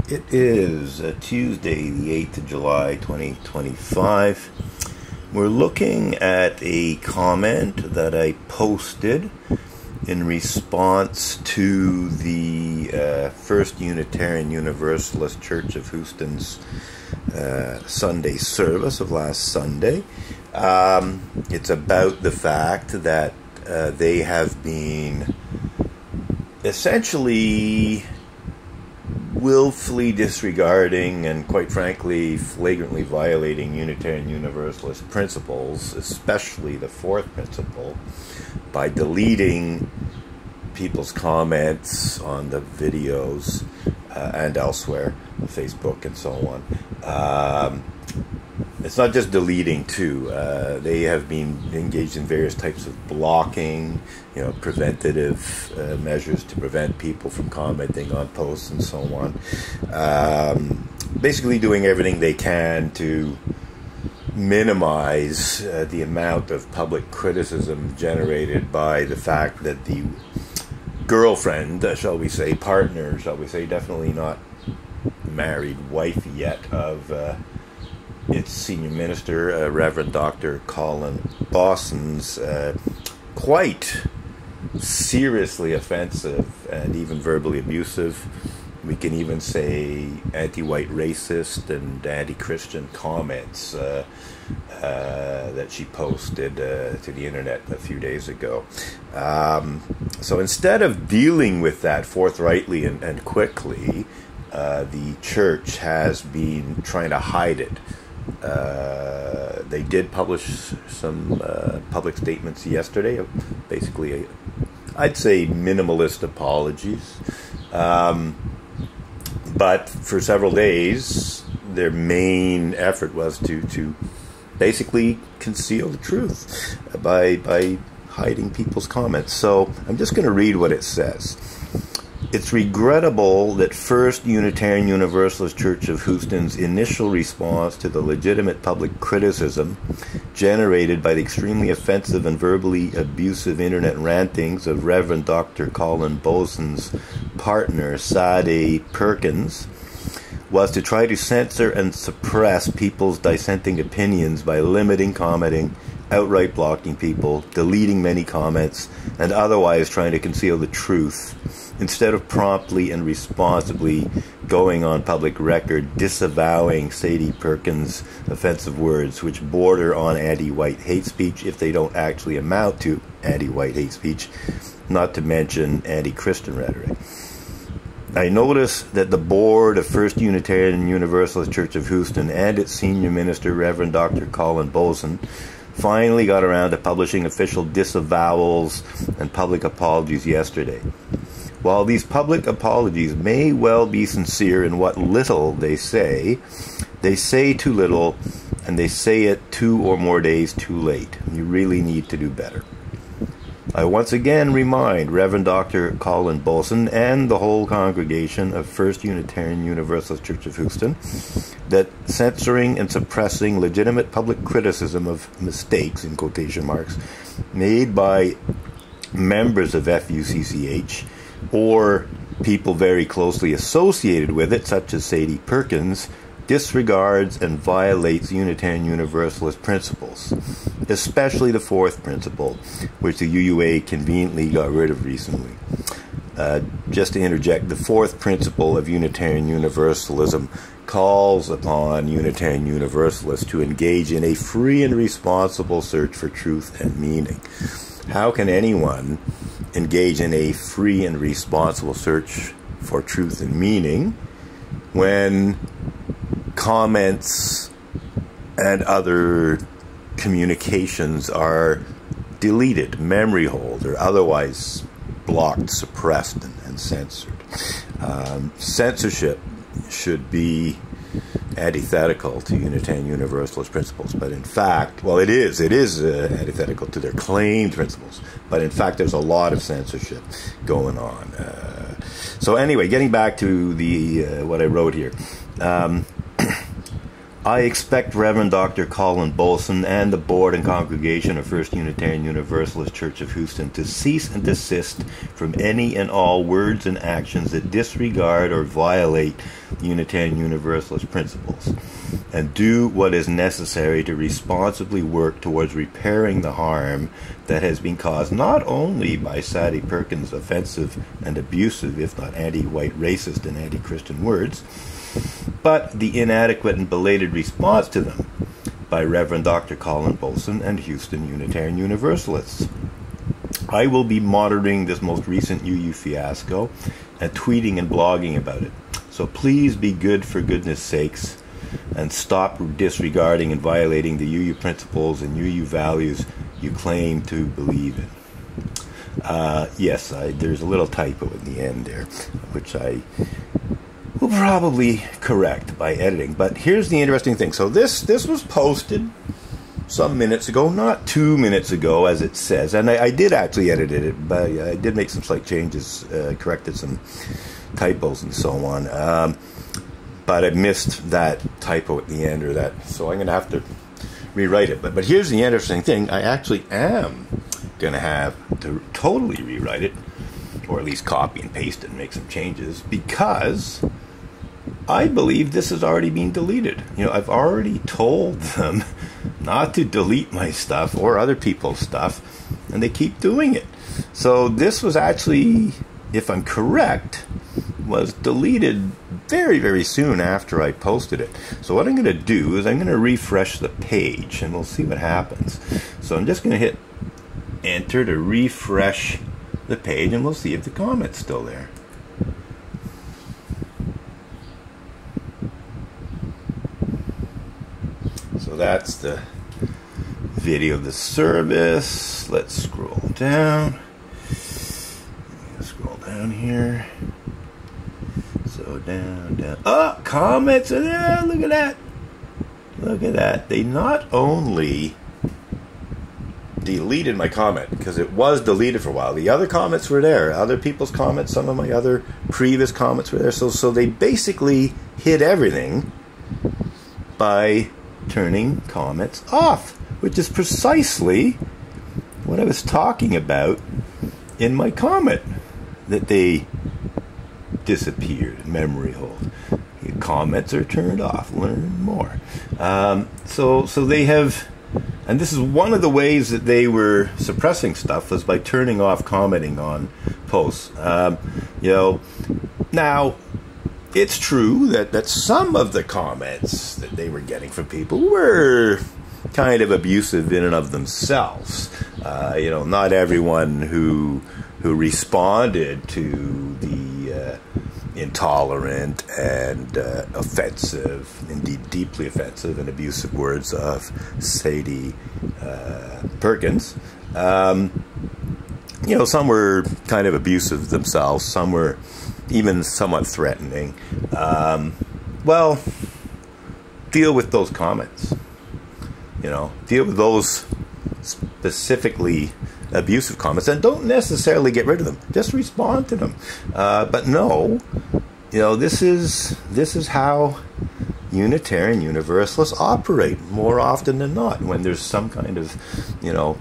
It is Tuesday, the 8th of July, 2025. We're looking at a comment that I posted in response to the First Unitarian Universalist Church of Houston's Sunday service of last Sunday. It's about the fact that they have been essentially willfully disregarding and, quite frankly, flagrantly violating Unitarian Universalist principles, especially the fourth principle, by deleting people's comments on the videos and elsewhere, on Facebook and so on. It's not just deleting, too. They have been engaged in various types of blocking, preventative measures to prevent people from commenting on posts and so on. Basically doing everything they can to minimize the amount of public criticism generated by the fact that the girlfriend, shall we say, partner, shall we say, definitely not married wife yet, of its senior minister, Reverend Dr. Colin Boston's quite seriously offensive and even verbally abusive, we can even say anti-white racist and anti-Christian comments that she posted to the internet a few days ago. So instead of dealing with that forthrightly and quickly, the church has been trying to hide it. They did publish some public statements yesterday, basically, I'd say minimalist apologies. But for several days, their main effort was to basically conceal the truth by hiding people's comments. So I'm just going to read what it says. It's regrettable that First Unitarian Universalist Church of Houston's initial response to the legitimate public criticism generated by the extremely offensive and verbally abusive internet rantings of Reverend Dr. Colin Boston's partner, Sade Perkins, was to try to censor and suppress people's dissenting opinions by limiting commenting, outright blocking people, deleting many comments, and otherwise trying to conceal the truth, instead of promptly and responsibly going on public record disavowing Sadie Perkins' offensive words, which border on anti-white hate speech if they don't actually amount to anti-white hate speech, not to mention anti-Christian rhetoric. I notice that the board of First Unitarian Universalist Church of Houston and its senior minister, Reverend Dr. Colin Boston, finally got around to publishing official disavowals and public apologies yesterday. While these public apologies may well be sincere in what little they say too little, and they say it 2 or more days too late. You really need to do better. I once again remind Reverend Dr. Colin Boston and the whole congregation of First Unitarian Universalist Church of Houston that censoring and suppressing legitimate public criticism of mistakes, in quotation marks, made by members of FUCCH or people very closely associated with it, such as Sadie Perkins, disregards and violates Unitarian Universalist principles, especially the fourth principle, which the UUA conveniently got rid of recently. Just to interject, the fourth principle of Unitarian Universalism calls upon Unitarian Universalists to engage in a free and responsible search for truth and meaning. How can anyone engage in a free and responsible search for truth and meaning when comments and other communications are deleted, memory hold, or otherwise blocked, suppressed, and censored? Censorship should be antithetical to Unitarian Universalist principles, but in fact, well, it is antithetical to their claimed principles, but in fact there's a lot of censorship going on. So anyway, getting back to the what I wrote here. I expect Reverend Dr. Colin Bolson and the board and congregation of First Unitarian Universalist Church of Houston to cease and desist from any and all words and actions that disregard or violate Unitarian Universalist principles, and do what is necessary to responsibly work towards repairing the harm that has been caused not only by Sadie Perkins' offensive and abusive, if not anti-white, racist, and anti-Christian words, but the inadequate and belated response to them by Reverend Dr. Colin Bolson and Houston Unitarian Universalists. I will be monitoring this most recent UU fiasco and tweeting and blogging about it. So please be good for goodness sakes and stop disregarding and violating the UU principles and UU values you claim to believe in. Yes, there's a little typo in the end there, which I will probably correct by editing. But here's the interesting thing. So this was posted some minutes ago, not 2 minutes ago, as it says. And I did actually edit it, but I did make some slight changes, corrected some typos and so on. But I missed that typo at the end, or that, so I'm going to have to rewrite it. But here's the interesting thing. I actually am going to have to totally rewrite it, or at least copy and paste it and make some changes, because I believe this has already been deleted. You know, I've already told them not to delete my stuff or other people's stuff, and they keep doing it. So this was actually, if I'm correct, was deleted very, very soon after I posted it. So what I'm going to do is I'm going to refresh the page, and we'll see what happens. So I'm just going to hit enter to refresh the page, and we'll see if the comment's still there. So that's the video of the service. Let's scroll down. Scroll down here. So down. Oh, comments are there. Look at that. Look at that. They not only deleted my comment, because it was deleted for a while. The other comments were there. Other people's comments, some of my other previous comments were there. So they basically hid everything by turning comments off, which is precisely what I was talking about in my comment, that they disappeared. Memory hold. Your comments are turned off. Learn more. So they have, and this is one of the ways that they were suppressing stuff, was by turning off commenting on posts. You know, now it's true that some of the comments that they were getting from people were kind of abusive in and of themselves. You know, not everyone who responded to the intolerant and offensive, indeed deeply offensive and abusive words of Sadie Perkins. You know, some were kind of abusive themselves. Some were even somewhat threatening. Well, deal with those comments. You know, deal with those specifically abusive comments, and don't necessarily get rid of them. Just respond to them. But no, you know, this is how Unitarian Universalists operate more often than not. When there's some kind of, you know,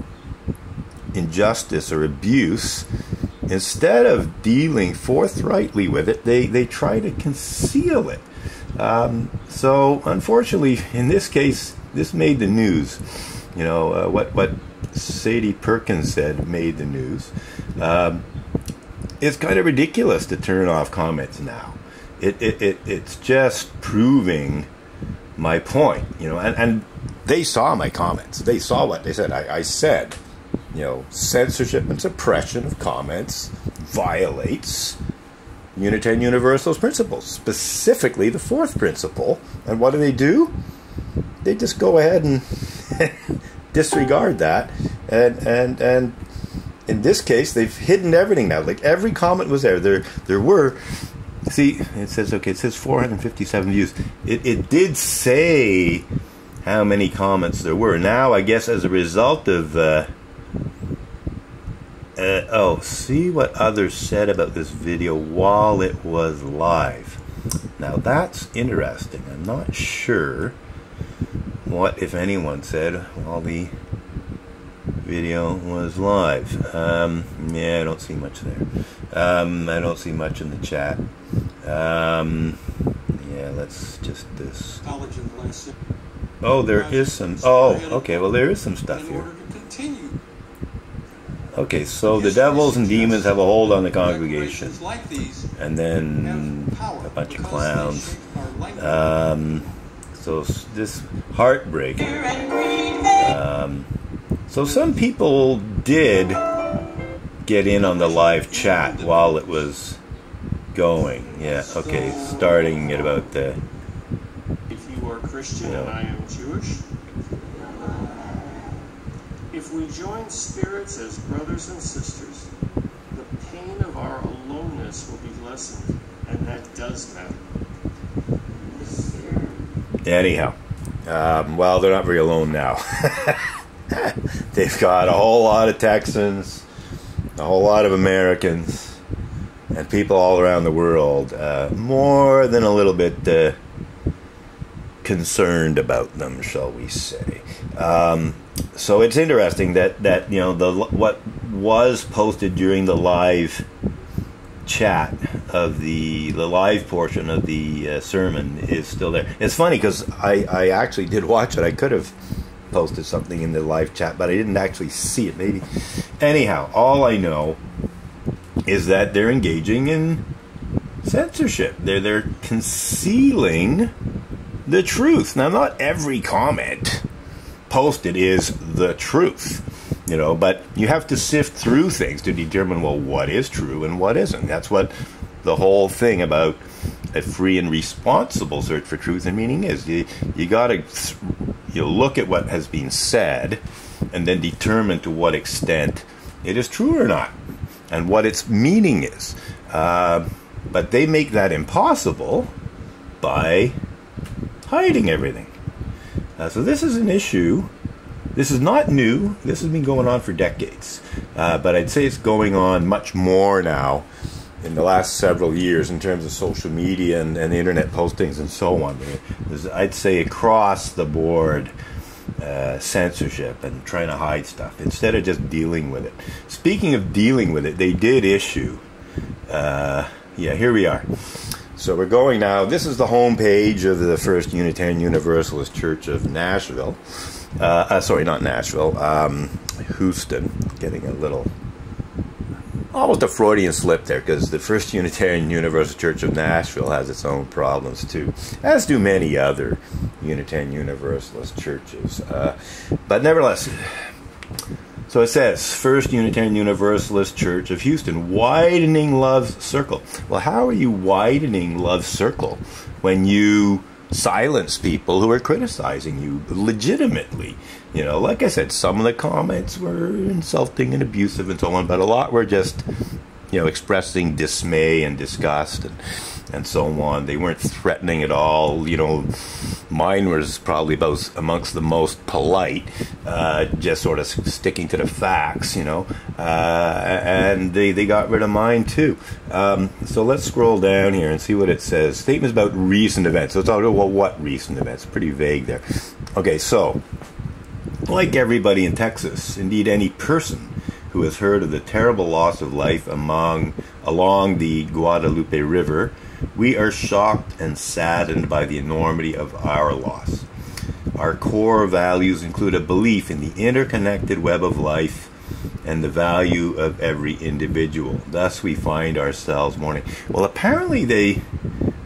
injustice or abuse, instead of dealing forthrightly with it, they try to conceal it. So unfortunately, in this case, this made the news. You know, what Sadie Perkins said made the news. It's kind of ridiculous to turn off comments now. It's just proving my point. You know, and they saw my comments. They saw what they said. I said, you know, censorship and suppression of comments violates Unitarian Universalist principles, specifically the fourth principle. And what do? They just go ahead and disregard that. And in this case, they've hidden everything now. Like, every comment was there. There were, see, it says, okay, it says 457 views. It did say how many comments there were. Now, I guess as a result of see what others said about this video while it was live. Now that's interesting. I'm not sure what, if anyone, said while the video was live. Yeah, I don't see much there. I don't see much in the chat. Yeah, let's just this. Oh, there is some. Oh, okay. Well, there is some stuff here. Okay, so the devils and demons have a hold on the congregation, and then a bunch of clowns. So this heartbreaking. So some people did get in on the live chat while it was going. Yeah, okay, starting at about the... If you are Christian and I am Jewish, if we join spirits as brothers and sisters, the pain of our aloneness will be lessened, and that does matter. Anyhow, well, they're not very alone now. They've got a whole lot of Texans, a whole lot of Americans, and people all around the world, more than a little bit concerned about them, shall we say. So it's interesting that you know what was posted during the live chat of the live portion of the sermon is still there. It's funny because I actually did watch it. I could have posted something in the live chat, but I didn't actually see it. Maybe. Anyhow, all I know is that they're engaging in censorship. They're concealing the truth. Now, not every comment posted is the truth, you know, but you have to sift through things to determine, well, what is true and what isn't. That's what the whole thing about a free and responsible search for truth and meaning is. You got to look at what has been said and then determine to what extent it is true or not and what its meaning is. But they make that impossible by hiding everything. So this is an issue. This is not new. This has been going on for decades. But I'd say it's going on much more now in the last several years in terms of social media and the internet postings and so on. There's, I'd say, across the board censorship and trying to hide stuff instead of just dealing with it. Speaking of dealing with it, they did issue... yeah, here we are. So we're going now. This is the homepage of the First Unitarian Universalist Church of Nashville. Sorry, not Nashville. Houston. Getting a little... almost a Freudian slip there, because the First Unitarian Universalist Church of Nashville has its own problems too, as do many other Unitarian Universalist churches. But nevertheless, so it says, First Unitarian Universalist Church of Houston, widening love's circle. Well, how are you widening love's circle when you silence people who are criticizing you legitimately? You know, like I said, some of the comments were insulting and abusive and so on, but a lot were just, you know, expressing dismay and disgust and so on. They weren't threatening at all. You know, mine was probably amongst the most polite, just sort of sticking to the facts, you know, and they got rid of mine too. So let's scroll down here and see what it says. Statements about recent events. So it's all about, well, what recent events? Pretty vague there. Okay, so... like everybody in Texas, indeed any person who has heard of the terrible loss of life along the Guadalupe River, we are shocked and saddened by the enormity of our loss. Our core values include a belief in the interconnected web of life and the value of every individual. Thus we find ourselves mourning. Well, apparently they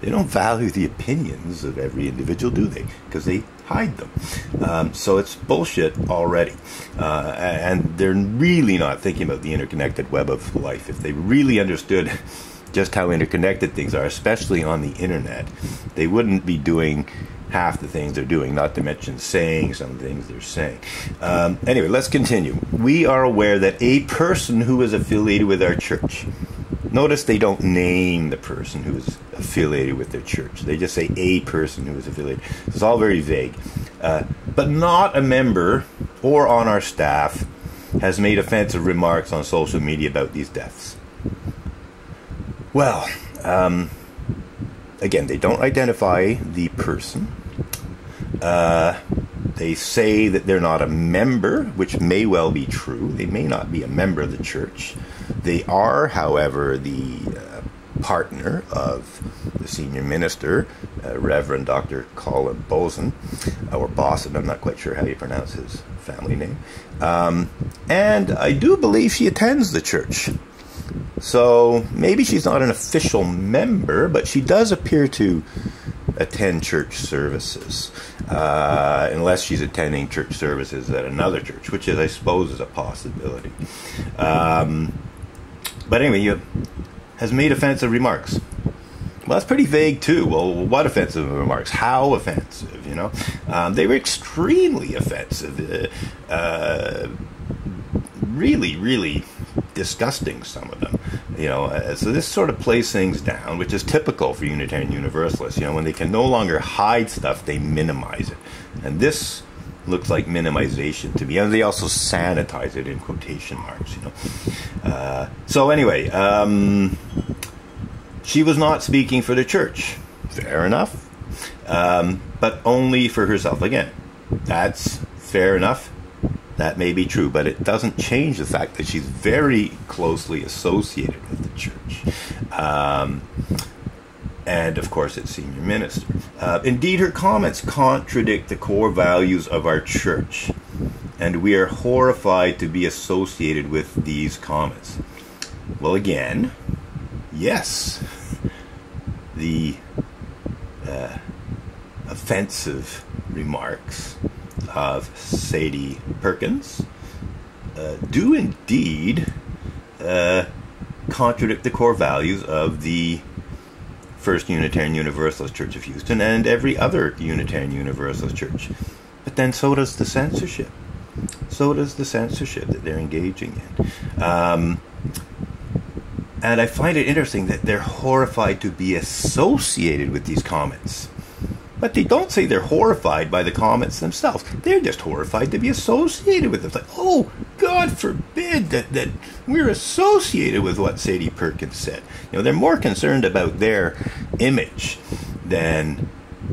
don't value the opinions of every individual, do they? Because they hide them. So it's bullshit already. And they're really not thinking about the interconnected web of life. If they really understood just how interconnected things are, especially on the internet, they wouldn't be doing half the things they're doing, not to mention saying some things they're saying. Anyway, let's continue. We are aware that a person who is affiliated with our church, notice they don't name the person who is affiliated with their church. They just say a person who is affiliated. It's all very vague. But not a member or on our staff has made offensive remarks on social media about these deaths. Well, again, they don't identify the person. They say that they're not a member, which may well be true. They may not be a member of the church. They are, however, the partner of the senior minister, Reverend Dr. Colin Boson, or Bosson, I'm not quite sure how you pronounce his family name. And I do believe she attends the church. So maybe she's not an official member, but she does appear to attend church services, unless she's attending church services at another church, which is, I suppose, is a possibility. But anyway, has made offensive remarks. Well, that's pretty vague too. Well, what offensive remarks? How offensive? You know, they were extremely offensive. Really, really disgusting, some of them. You know, so this sort of plays things down, which is typical for Unitarian Universalists. You know, when they can no longer hide stuff, they minimize it. And this looks like minimization to me. And they also sanitize it in quotation marks, you know. So anyway, she was not speaking for the church. Fair enough. But only for herself. Again, that's fair enough. That may be true, but it doesn't change the fact that she's very closely associated with the church. And, of course, its senior minister. Indeed, her comments contradict the core values of our church, and we are horrified to be associated with these comments. Well, again, yes, the offensive remarks of Sadie Perkins do indeed contradict the core values of the First Unitarian Universalist Church of Houston and every other Unitarian Universalist church. But then so does the censorship. So does the censorship that they're engaging in. And I find it interesting that they're horrified to be associated with these comments. But they don't say they're horrified by the comments themselves. They're just horrified to be associated with them. It's like, oh, God forbid that we're associated with what Sadie Perkins said. You know, they're more concerned about their image than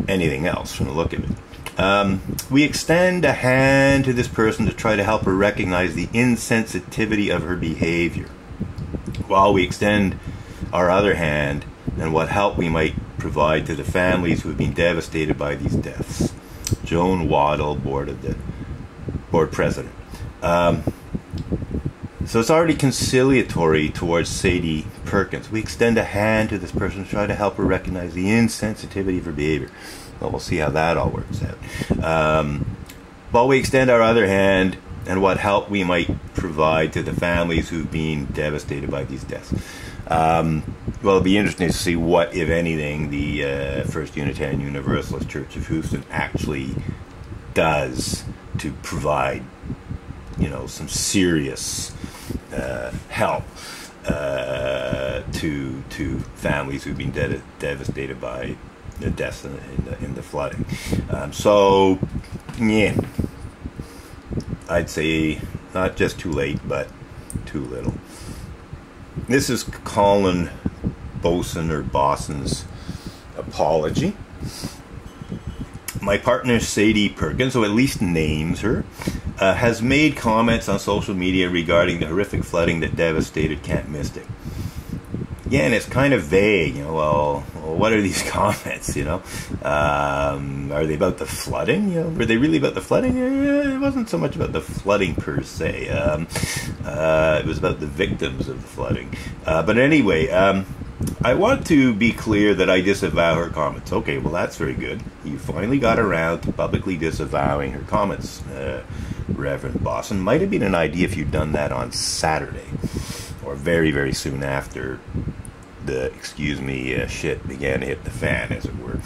anything else from the look of it. We extend a hand to this person to try to help her recognize the insensitivity of her behavior, while we extend our other hand and what help we might provide to the families who have been devastated by these deaths. Joan Waddell, board president. So it's already conciliatory towards Sadie Perkins. We extend a hand to this person to try to help her recognize the insensitivity of her behavior. Well, we'll see how that all works out. While we extend our other hand and what help we might provide to the families who've been devastated by these deaths. Well, it'll be interesting to see what, if anything, the First Unitarian Universalist Church of Houston actually does to provide, you know, some serious help to families who've been devastated by the deaths in the flooding. So, yeah, I'd say not just too late, but too little. This is Colin Boson or Boston's apology. My partner Sadie Perkins, who at least names her, has made comments on social media regarding the horrific flooding that devastated Camp Mystic. Again, it's kind of vague. You know, well, what are these comments? You know, are they about the flooding? You know, were they really about the flooding? It wasn't so much about the flooding per se. It was about the victims of the flooding. But anyway, I want to be clear that I disavow her comments. Okay, well, that's very good. You finally got around to publicly disavowing her comments, Reverend Boston. Might have been an idea if you'd done that on Saturday, or very, very soon after the, shit began to hit the fan, as it were.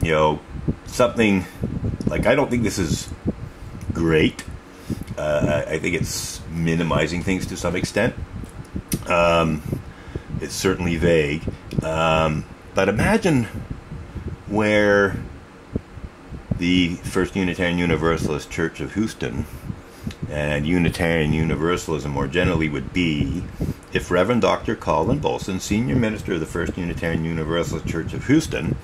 You know, something like, I don't think this is great. I think it's minimizing things to some extent. It's certainly vague. But imagine where the First Unitarian Universalist Church of Houston and Unitarian Universalism more generally would be if Reverend Dr. Colin Bolson, Senior Minister of the First Unitarian Universalist Church of Houston,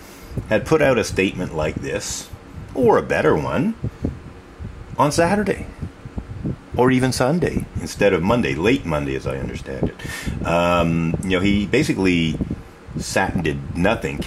had put out a statement like this or a better one, on Saturday. Or even Sunday, instead of Monday, late Monday, as I understand it. He basically sat and did nothing.